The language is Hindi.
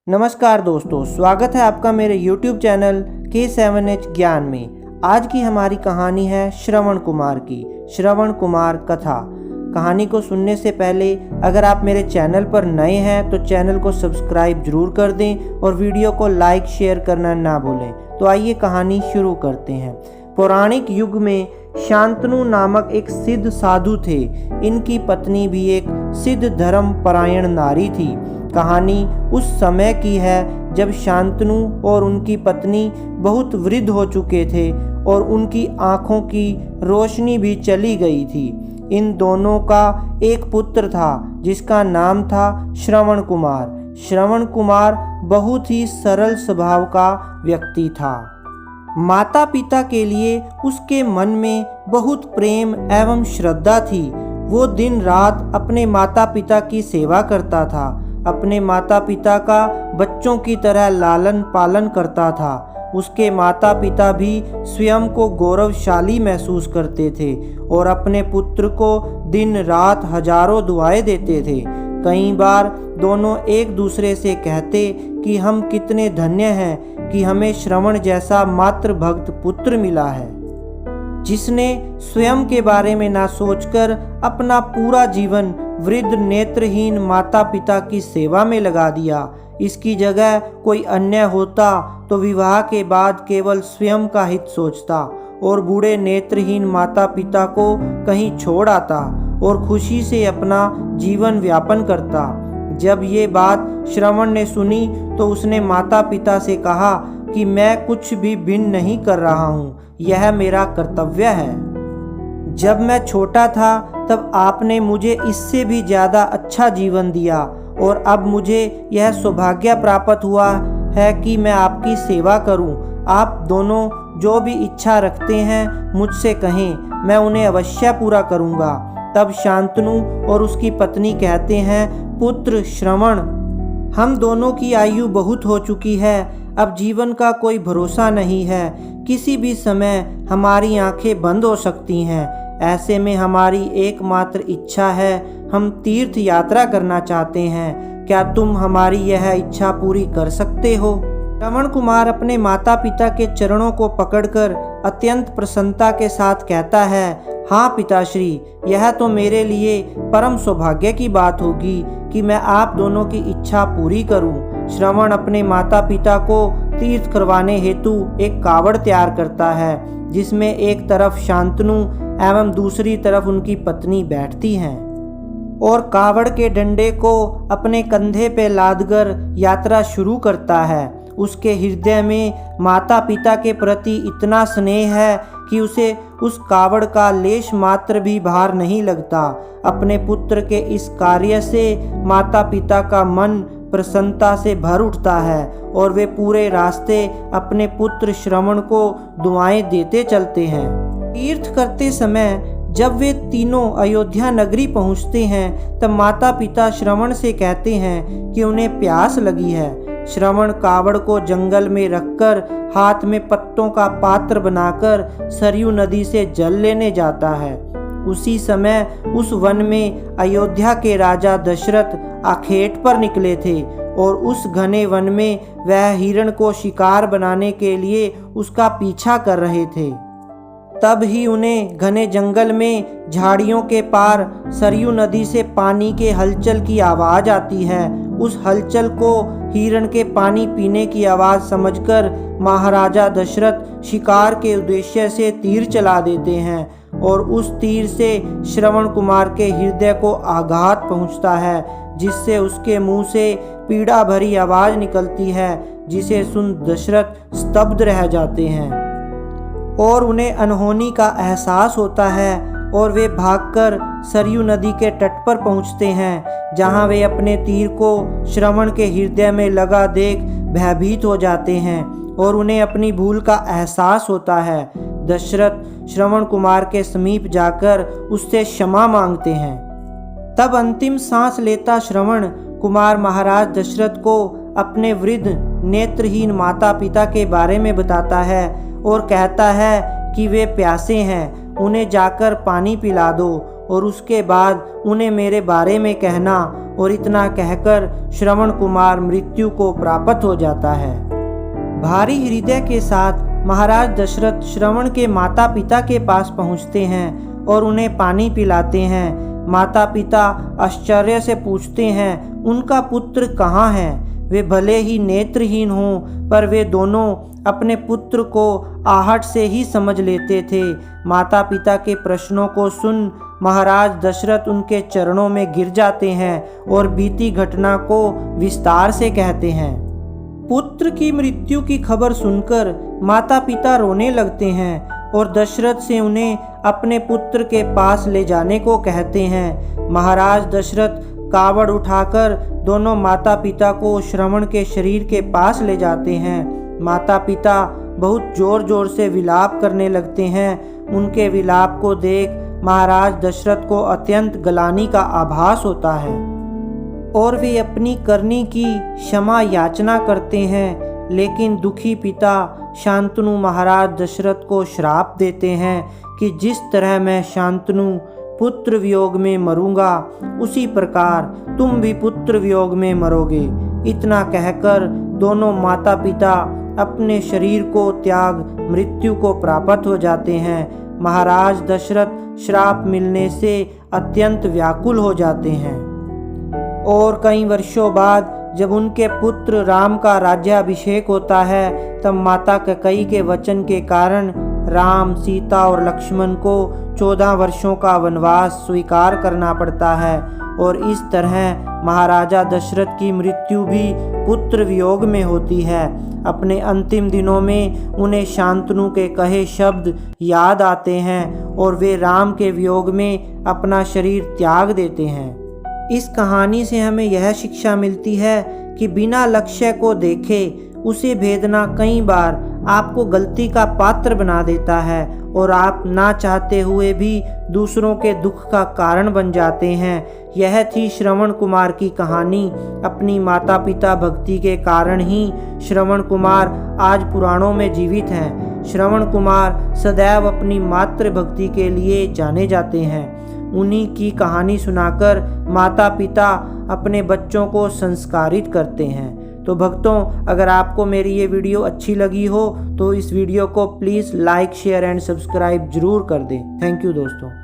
नमस्कार दोस्तों, स्वागत है आपका मेरे YouTube चैनल K7H ज्ञान में। आज की हमारी कहानी है श्रवण कुमार की श्रवण कुमार कथा। कहानी को सुनने से पहले अगर आप मेरे चैनल पर नए हैं तो चैनल को सब्सक्राइब जरूर कर दें और वीडियो को लाइक शेयर करना ना भूलें। तो आइए कहानी शुरू करते हैं। पौराणिक युग में शांतनु नामक एक सिद्ध साधु थे। इनकी पत्नी भी एक सिद्ध धर्म परायण नारी थी। कहानी उस समय की है जब शांतनु और उनकी पत्नी बहुत वृद्ध हो चुके थे और उनकी आंखों की रोशनी भी चली गई थी। इन दोनों का एक पुत्र था जिसका नाम था श्रवण कुमार। श्रवण कुमार बहुत ही सरल स्वभाव का व्यक्ति था। माता पिता के लिए उसके मन में बहुत प्रेम एवं श्रद्धा थी। वो दिन रात अपने माता पिता की सेवा करता था, अपने माता पिता का बच्चों की तरह लालन पालन करता था। उसके माता पिता भी स्वयं को गौरवशाली महसूस करते थे और अपने पुत्र को दिन रात हजारों दुआएं देते थे। कई बार दोनों एक दूसरे से कहते कि हम कितने धन्य हैं कि हमें श्रवण जैसा मातृ भक्त पुत्र मिला है, जिसने स्वयं के बारे में ना सोचकर अपना पूरा जीवन वृद्ध नेत्रहीन माता पिता की सेवा में लगा दिया। इसकी जगह कोई अन्य होता तो विवाह के बाद केवल स्वयं का हित सोचता और बूढ़े नेत्रहीन माता पिता को कहीं छोड़ आता और खुशी से अपना जीवन व्यापन करता। जब ये बात श्रवण ने सुनी तो उसने माता पिता से कहा कि मैं कुछ भी भिन्न नहीं कर रहा हूँ, यह मेरा कर्तव्य है। जब मैं छोटा था तब आपने मुझे इससे भी ज़्यादा अच्छा जीवन दिया और अब मुझे यह सौभाग्य प्राप्त हुआ है कि मैं आपकी सेवा करूं। आप दोनों जो भी इच्छा रखते हैं मुझसे कहें, मैं उन्हें अवश्य पूरा करूंगा। तब शांतनु और उसकी पत्नी कहते हैं, पुत्र श्रवण, हम दोनों की आयु बहुत हो चुकी है, अब जीवन का कोई भरोसा नहीं है। किसी भी समय हमारी आंखें बंद हो सकती हैं। ऐसे में हमारी एकमात्र इच्छा है, हम तीर्थ यात्रा करना चाहते हैं। क्या तुम हमारी यह इच्छा पूरी कर सकते हो? श्रवण कुमार अपने माता पिता के चरणों को पकड़कर अत्यंत प्रसन्नता के साथ कहता है, हाँ पिताश्री, यह तो मेरे लिए परम सौभाग्य की बात होगी कि मैं आप दोनों की इच्छा पूरी करूं। श्रवण अपने माता पिता को तीर्थ करवाने हेतु एक कावड़ तैयार करता है, जिसमें एक तरफ शांतनु एवं दूसरी तरफ उनकी पत्नी बैठती हैं और कावड़ के डंडे को अपने कंधे पे लादकर यात्रा शुरू करता है। उसके हृदय में माता पिता के प्रति इतना स्नेह है कि उसे उस कावड़ का लेश मात्र भी भार नहीं लगता। अपने पुत्र के इस कार्य से माता पिता का मन प्रसन्नता से भर उठता है और वे पूरे रास्ते अपने पुत्र श्रवण को दुआएं देते चलते हैं। तीर्थ करते समय जब वे तीनों अयोध्या नगरी पहुंचते हैं तब माता पिता श्रवण से कहते हैं कि उन्हें प्यास लगी है। श्रवण कावड़ को जंगल में रखकर हाथ में पत्तों का पात्र बनाकर सरयू नदी से जल लेने जाता है। उसी समय उस वन में अयोध्या के राजा दशरथ आखेट पर निकले थे और उस घने वन में वह हिरण को शिकार बनाने के लिए उसका पीछा कर रहे थे। तब ही उन्हें घने जंगल में झाड़ियों के पार सरयू नदी से पानी के हलचल की आवाज़ आती है। उस हलचल को हिरण के पानी पीने की आवाज़ समझकर महाराजा दशरथ शिकार के उद्देश्य से तीर चला देते हैं और उस तीर से श्रवण कुमार के हृदय को आघात पहुंचता है, जिससे उसके मुंह से पीड़ा भरी आवाज़ निकलती है, जिसे सुन दशरथ स्तब्ध रह जाते हैं और उन्हें अनहोनी का एहसास होता है और वे भागकर सरयू नदी के तट पर पहुंचते हैं, जहां वे अपने तीर को श्रवण के हृदय में लगा देख भयभीत हो जाते हैं और उन्हें अपनी भूल का एहसास होता है। दशरथ श्रवण कुमार के समीप जाकर उससे क्षमा मांगते हैं। तब अंतिम सांस लेता श्रवण कुमार महाराज दशरथ को अपने वृद्ध नेत्रहीन माता पिता के बारे में बताता है और कहता है कि वे प्यासे हैं, उन्हें जाकर पानी पिला दो और उसके बाद उन्हें मेरे बारे में कहना। और इतना कहकर श्रवण कुमार मृत्यु को प्राप्त हो जाता है। भारी हृदय के साथ महाराज दशरथ श्रवण के माता पिता के पास पहुंचते हैं और उन्हें पानी पिलाते हैं। माता पिता आश्चर्य से पूछते हैं, उनका पुत्र कहाँ है? वे भले ही नेत्रहीन हों, पर वे दोनों अपने पुत्र को आहट से ही समझ लेते थे। माता पिता के प्रश्नों को सुन महाराज दशरथ उनके चरणों में गिर जाते हैं और बीती घटना को विस्तार से कहते हैं। पुत्र की मृत्यु की खबर सुनकर माता पिता रोने लगते हैं और दशरथ से उन्हें अपने पुत्र के पास ले जाने को कहते हैं। महाराज दशरथ कावड़ उठाकर दोनों माता पिता को श्रवण के शरीर के पास ले जाते हैं। माता पिता बहुत जोर जोर से विलाप करने लगते हैं। उनके विलाप को देख महाराज दशरथ को अत्यंत ग्लानि का आभास होता है और वे अपनी करनी की क्षमा याचना करते हैं। लेकिन दुखी पिता शांतनु महाराज दशरथ को श्राप देते हैं कि जिस तरह मैं शांतनु पुत्र वियोग में मरूंगा, उसी प्रकार तुम भी पुत्र वियोग में मरोगे। इतना कहकर दोनों माता पिता अपने शरीर को त्याग मृत्यु को प्राप्त हो जाते हैं। महाराज दशरथ श्राप मिलने से अत्यंत व्याकुल हो जाते हैं और कई वर्षों बाद जब उनके पुत्र राम का राज्याभिषेक होता है, तब माता कैकेयी के वचन के कारण राम, सीता और लक्ष्मण को 14 वर्षों का वनवास स्वीकार करना पड़ता है। और इस तरह महाराजा दशरथ की मृत्यु भी पुत्र वियोग में होती है। अपने अंतिम दिनों में उन्हें शांतनु के कहे शब्द याद आते हैं और वे राम के वियोग में अपना शरीर त्याग देते हैं। इस कहानी से हमें यह शिक्षा मिलती है कि बिना लक्ष्य को देखे उसे भेदना कई बार आपको गलती का पात्र बना देता है और आप ना चाहते हुए भी दूसरों के दुख का कारण बन जाते हैं। यह थी श्रवण कुमार की कहानी। अपनी माता पिता भक्ति के कारण ही श्रवण कुमार आज पुराणों में जीवित हैं। श्रवण कुमार सदैव अपनी मातृ भक्ति के लिए जाने जाते हैं। उन्हीं की कहानी सुनाकर माता पिता अपने बच्चों को संस्कारित करते हैं। तो भक्तों, अगर आपको मेरी ये वीडियो अच्छी लगी हो तो इस वीडियो को please like, share and subscribe जरूर कर दें। थैंक यू दोस्तों।